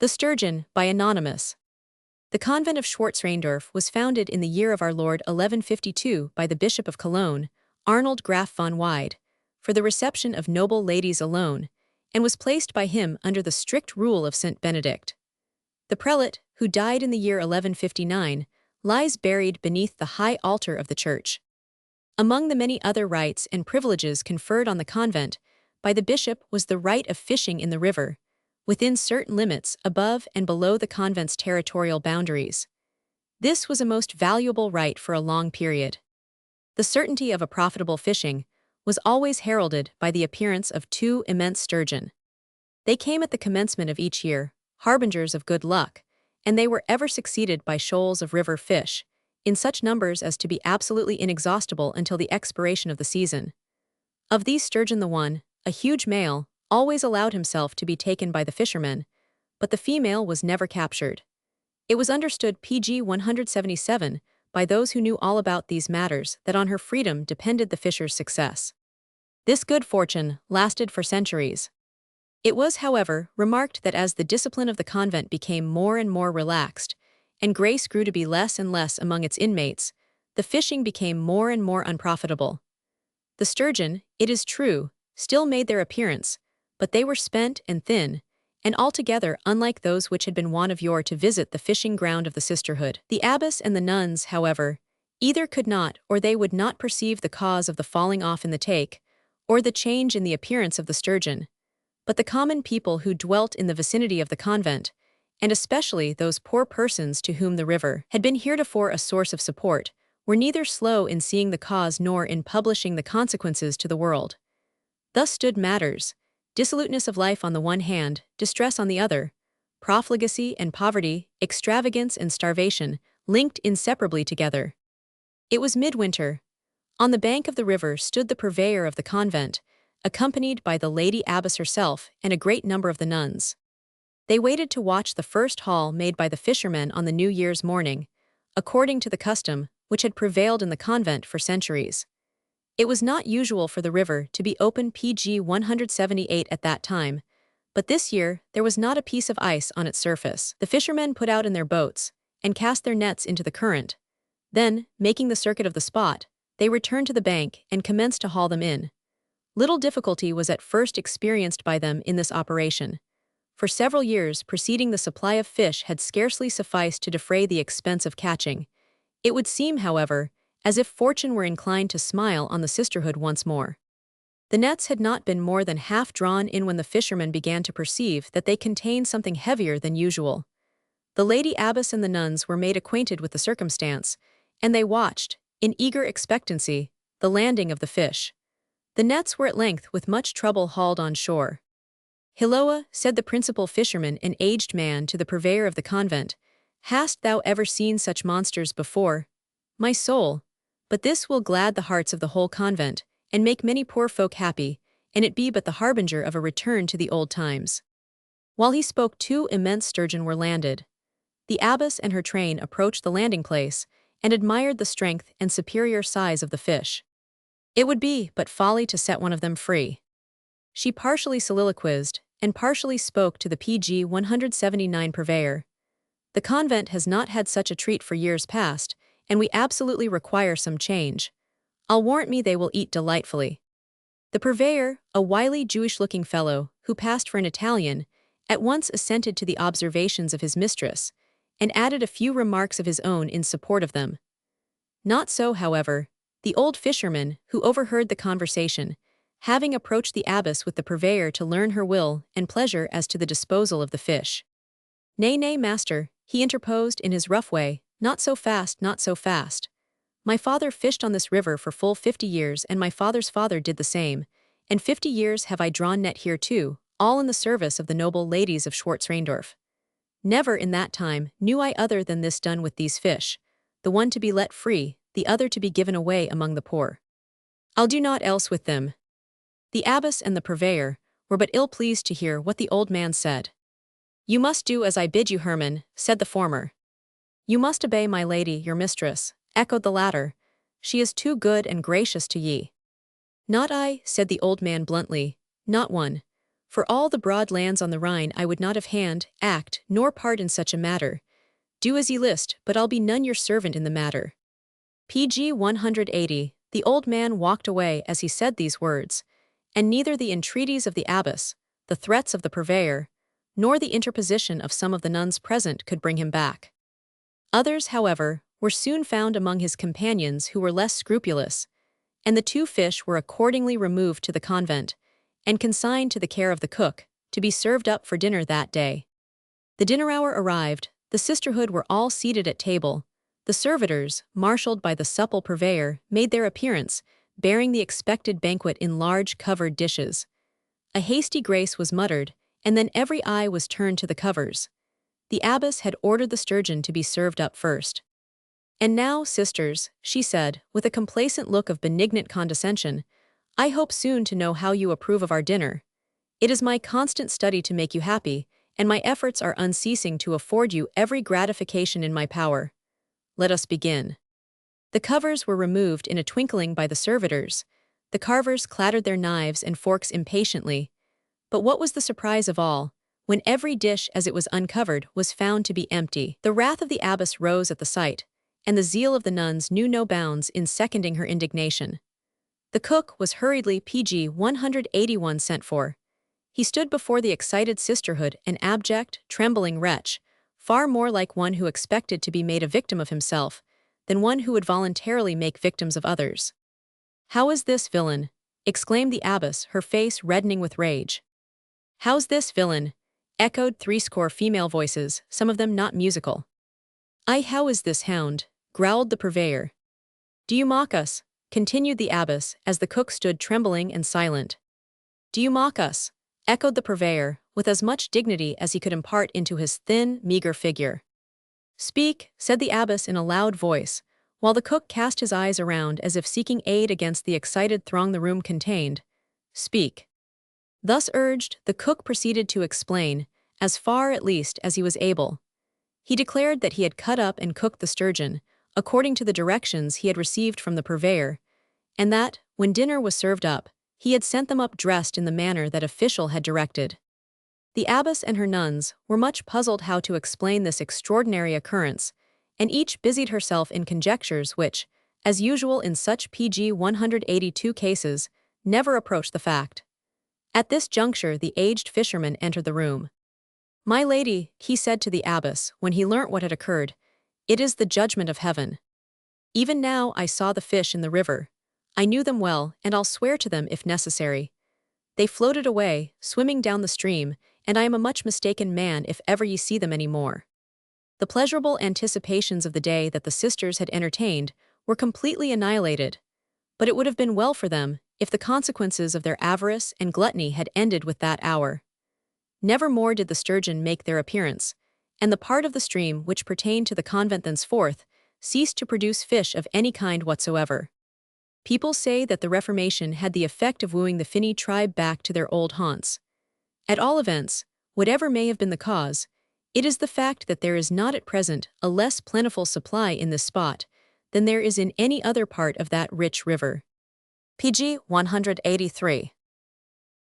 The Sturgeon, by Anonymous. The convent of Schwarzrheindorf was founded in the year of our Lord 1152 by the Bishop of Cologne, Arnold Graf von Wied, for the reception of noble ladies alone, and was placed by him under the strict rule of St. Benedict. The prelate, who died in the year 1159, lies buried beneath the high altar of the church. Among the many other rights and privileges conferred on the convent by the bishop was the right of fishing in the river, within certain limits above and below the convent's territorial boundaries. This was a most valuable right for a long period. The certainty of a profitable fishing was always heralded by the appearance of two immense sturgeon. They came at the commencement of each year, harbingers of good luck, and they were ever succeeded by shoals of river fish, in such numbers as to be absolutely inexhaustible until the expiration of the season. Of these sturgeon the one, a huge male, always allowed himself to be taken by the fishermen, but the female was never captured. It was understood pg 177 by those who knew all about these matters that on her freedom depended the fisher's success. This good fortune lasted for centuries. It was, however, remarked that as the discipline of the convent became more and more relaxed, and grace grew to be less and less among its inmates, the fishing became more and more unprofitable. The sturgeon, it is true, still made their appearance, but they were spent and thin, and altogether unlike those which had been wont of yore to visit the fishing ground of the sisterhood. The abbess and the nuns, however, either could not or they would not perceive the cause of the falling off in the take, or the change in the appearance of the sturgeon. But the common people who dwelt in the vicinity of the convent, and especially those poor persons to whom the river had been heretofore a source of support, were neither slow in seeing the cause nor in publishing the consequences to the world. Thus stood matters: dissoluteness of life on the one hand, distress on the other, profligacy and poverty, extravagance and starvation, linked inseparably together. It was midwinter. On the bank of the river stood the purveyor of the convent, accompanied by the lady abbess herself and a great number of the nuns. They waited to watch the first haul made by the fishermen on the New Year's morning, according to the custom which had prevailed in the convent for centuries. It was not usual for the river to be open pg 178 at that time, but this year there was not a piece of ice on its surface. The fishermen put out in their boats and cast their nets into the current. Then, making the circuit of the spot, they returned to the bank and commenced to haul them in. Little difficulty was at first experienced by them in this operation. For several years preceding the supply of fish had scarcely sufficed to defray the expense of catching. It would seem, however, as if fortune were inclined to smile on the sisterhood once more. The nets had not been more than half drawn in when the fishermen began to perceive that they contained something heavier than usual. The lady abbess and the nuns were made acquainted with the circumstance, and they watched, in eager expectancy, the landing of the fish. The nets were at length with much trouble hauled on shore. "Hilloa," said the principal fisherman, an aged man, to the purveyor of the convent, "hast thou ever seen such monsters before?" "My soul! But this will glad the hearts of the whole convent, and make many poor folk happy, and it be but the harbinger of a return to the old times." While he spoke, two immense sturgeon were landed. The abbess and her train approached the landing place, and admired the strength and superior size of the fish. It would be but folly to set one of them free. She partially soliloquized, and partially spoke to the pg 179 purveyor. "The convent has not had such a treat for years past, and we absolutely require some change. I'll warrant me they will eat delightfully." The purveyor, a wily Jewish-looking fellow, who passed for an Italian, at once assented to the observations of his mistress, and added a few remarks of his own in support of them. Not so, however, the old fisherman, who overheard the conversation, having approached the abbess with the purveyor to learn her will and pleasure as to the disposal of the fish. "Nay, nay, master," he interposed in his rough way, "not so fast, not so fast. My father fished on this river for full 50 years, and my father's father did the same, and 50 years have I drawn net here too, all in the service of the noble ladies of Schwarzrheindorf. Never in that time knew I other than this done with these fish, the one to be let free, the other to be given away among the poor. I'll do naught else with them." The abbess and the purveyor were but ill pleased to hear what the old man said. "You must do as I bid you, Herman," said the former. "You must obey my lady, your mistress," echoed the latter. "She is too good and gracious to ye." "Not I," said the old man bluntly, "not one. For all the broad lands on the Rhine I would not have hand, act, nor part in such a matter. Do as ye list, but I'll be none your servant in the matter. PG 180. The old man walked away as he said these words, and neither the entreaties of the abbess, the threats of the purveyor, nor the interposition of some of the nuns present could bring him back. Others, however, were soon found among his companions who were less scrupulous, and the 2 fish were accordingly removed to the convent, and consigned to the care of the cook, to be served up for dinner that day. The dinner hour arrived, the sisterhood were all seated at table. The servitors, marshalled by the supple purveyor, made their appearance, bearing the expected banquet in large covered dishes. A hasty grace was muttered, and then every eye was turned to the covers. The abbess had ordered the sturgeon to be served up first. "And now, sisters," she said, with a complacent look of benignant condescension, "I hope soon to know how you approve of our dinner. It is my constant study to make you happy, and my efforts are unceasing to afford you every gratification in my power. Let us begin." The covers were removed in a twinkling by the servitors. The carvers clattered their knives and forks impatiently. But what was the surprise of all, when every dish as it was uncovered was found to be empty? The wrath of the abbess rose at the sight, and the zeal of the nuns knew no bounds in seconding her indignation. The cook was hurriedly PG 181 sent for. He stood before the excited sisterhood, an abject, trembling wretch, far more like one who expected to be made a victim of himself than one who would voluntarily make victims of others. "How is this, villain?" exclaimed the abbess, her face reddening with rage. "How's this, villain?" echoed 60 female voices, some of them not musical. "Ay, how is this, hound?" growled the purveyor. "Do you mock us?" continued the abbess, as the cook stood trembling and silent. "Do you mock us?" echoed the purveyor, with as much dignity as he could impart into his thin, meager figure. "Speak," said the abbess in a loud voice, while the cook cast his eyes around as if seeking aid against the excited throng the room contained. "Speak." Thus urged, the cook proceeded to explain, as far at least as he was able. He declared that he had cut up and cooked the sturgeon, according to the directions he had received from the purveyor, and that, when dinner was served up, he had sent them up dressed in the manner that official had directed. The abbess and her nuns were much puzzled how to explain this extraordinary occurrence, and each busied herself in conjectures which, as usual in such PG 182 cases, never approached the fact. At this juncture the aged fisherman entered the room. "My lady," he said to the abbess when he learnt what had occurred, "it is the judgment of heaven. Even now I saw the fish in the river. I knew them well, and I'll swear to them if necessary. They floated away, swimming down the stream, and I am a much mistaken man if ever ye see them any more." The pleasurable anticipations of the day that the sisters had entertained were completely annihilated, but it would have been well for them if the consequences of their avarice and gluttony had ended with that hour. Never more did the sturgeon make their appearance, and the part of the stream which pertained to the convent thenceforth ceased to produce fish of any kind whatsoever. People say that the Reformation had the effect of wooing the Finny tribe back to their old haunts. At all events, whatever may have been the cause, it is the fact that there is not at present a less plentiful supply in this spot than there is in any other part of that rich river. PG 183.